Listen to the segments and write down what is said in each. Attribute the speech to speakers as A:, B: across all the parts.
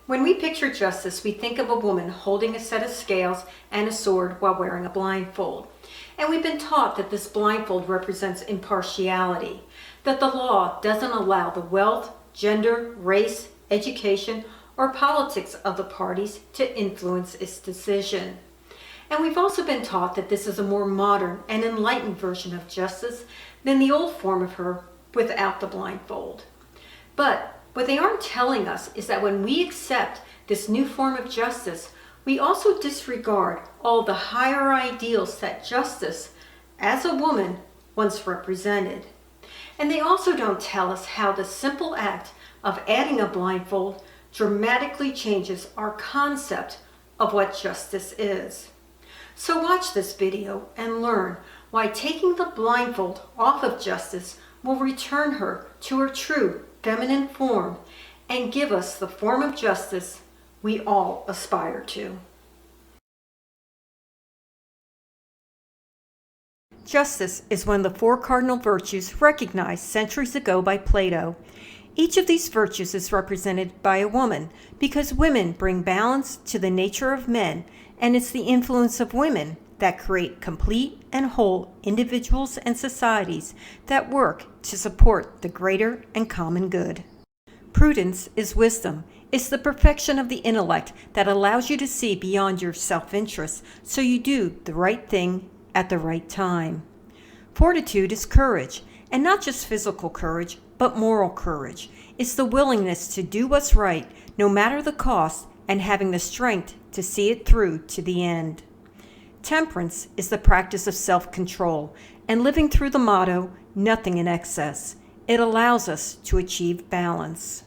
A: When we picture justice, we think of a woman holding a set of scales and a sword while wearing a blindfold. And we've been taught that this blindfold represents impartiality, that the law doesn't allow the wealth, gender, race, education, or politics of the parties to influence its decision. And we've also been taught that this is a more modern and enlightened version of justice than the old form of her without the blindfold. But what they aren't telling us is that when we accept this new form of justice, we also disregard all the higher ideals that justice, as a woman, once represented. And they also don't tell us how the simple act of adding a blindfold dramatically changes our concept of what justice is. So watch this video and learn why taking the blindfold off of justice will return her to her true feminine form and give us the form of justice we all aspire to. Justice is one of the four cardinal virtues recognized centuries ago by Plato. Each of these virtues is represented by a woman because women bring balance to the nature of men, and it's the influence of women that create complete and whole individuals and societies that work to support the greater and common good. Prudence is wisdom. It's the perfection of the intellect that allows you to see beyond your self-interest so you do the right thing at the right time. Fortitude is courage, and not just physical courage, but moral courage. It's the willingness to do what's right, no matter the cost, and having the strength to see it through to the end. Temperance is the practice of self-control and living through the motto, nothing in excess. It allows us to achieve balance.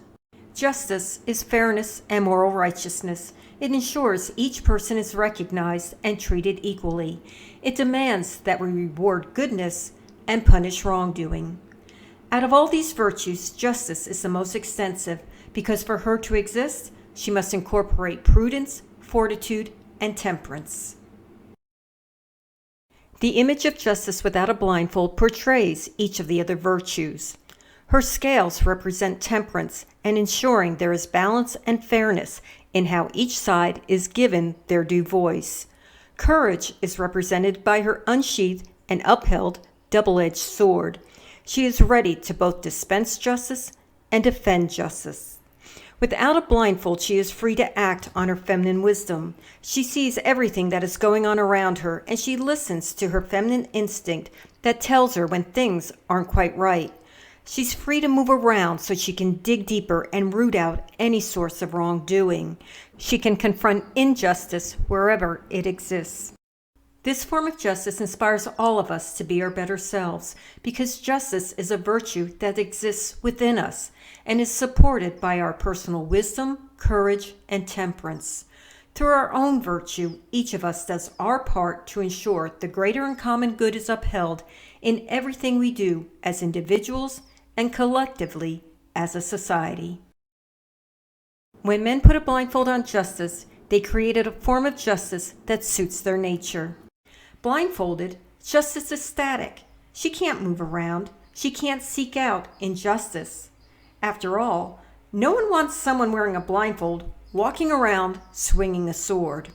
A: Justice is fairness and moral righteousness. It ensures each person is recognized and treated equally. It demands that we reward goodness and punish wrongdoing. Out of all these virtues, justice is the most extensive because for her to exist, she must incorporate prudence, fortitude, and temperance. The image of justice without a blindfold portrays each of the other virtues. Her scales represent temperance and ensuring there is balance and fairness in how each side is given their due voice. Courage is represented by her unsheathed and upheld double-edged sword. She is ready to both dispense justice and defend justice. Without a blindfold, she is free to act on her feminine wisdom. She sees everything that is going on around her, and she listens to her feminine instinct that tells her when things aren't quite right. She's free to move around so she can dig deeper and root out any source of wrongdoing. She can confront injustice wherever it exists. This form of justice inspires all of us to be our better selves because justice is a virtue that exists within us and is supported by our personal wisdom, courage, and temperance. Through our own virtue, each of us does our part to ensure the greater and common good is upheld in everything we do as individuals and collectively as a society. When men put a blindfold on justice, they created a form of justice that suits their nature. Blindfolded, justice is static. She can't move around. She can't seek out injustice. After all, no one wants someone wearing a blindfold walking around swinging a sword.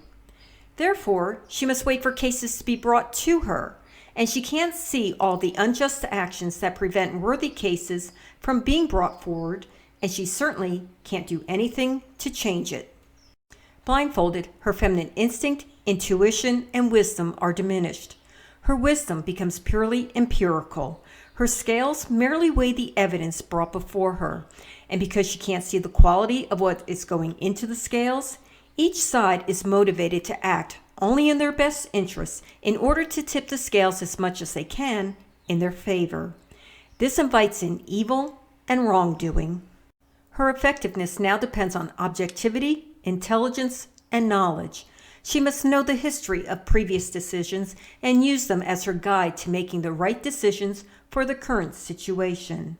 A: Therefore, she must wait for cases to be brought to her, and she can't see all the unjust actions that prevent worthy cases from being brought forward, and she certainly can't do anything to change it. Blindfolded, her feminine instinct, intuition, and wisdom are diminished. Her wisdom becomes purely empirical. Her scales merely weigh the evidence brought before her, and because she can't see the quality of what is going into the scales, each side is motivated to act only in their best interests in order to tip the scales as much as they can in their favor. This invites in evil and wrongdoing. Her effectiveness now depends on objectivity, intelligence, and knowledge. She must know the history of previous decisions and use them as her guide to making the right decisions for the current situation.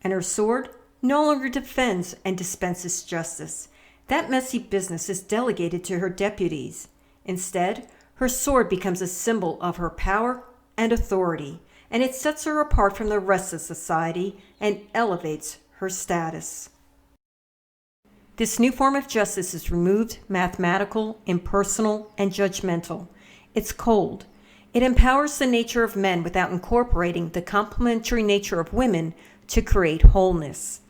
A: And her sword no longer defends and dispenses justice. That messy business is delegated to her deputies. Instead, her sword becomes a symbol of her power and authority, and it sets her apart from the rest of society and elevates her status. This new form of justice is removed, mathematical, impersonal, and judgmental. It's cold. It empowers the nature of men without incorporating the complementary nature of women to create wholeness.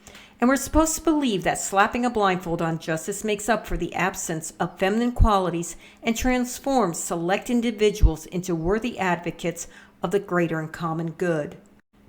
A: And we're supposed to believe that slapping a blindfold on justice makes up for the absence of feminine qualities and transforms select individuals into worthy advocates of the greater and common good.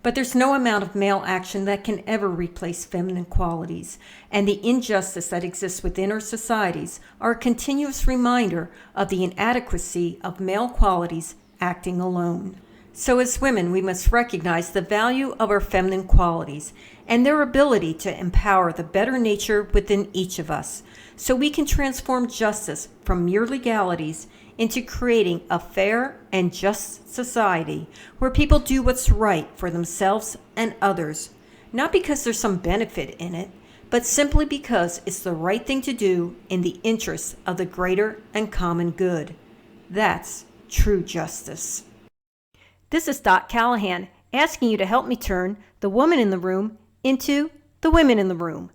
A: But there's no amount of male action that can ever replace feminine qualities, and the injustice that exists within our societies are a continuous reminder of the inadequacy of male qualities acting alone. So as women, we must recognize the value of our feminine qualities and their ability to empower the better nature within each of us, so we can transform justice from mere legalities into creating a fair and just society where people do what's right for themselves and others, not because there's some benefit in it, but simply because it's the right thing to do in the interests of the greater and common good. That's true justice. This is Dot Callahan asking you to help me turn the woman in the room into the women in the room.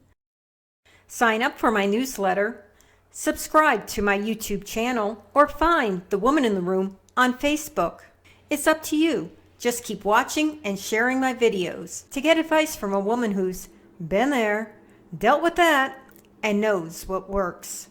A: Sign up for my newsletter, subscribe to my YouTube channel, or find The Woman in the Room on Facebook. It's up to you. Just keep watching and sharing my videos to get advice from a woman who's been there, dealt with that, and knows what works.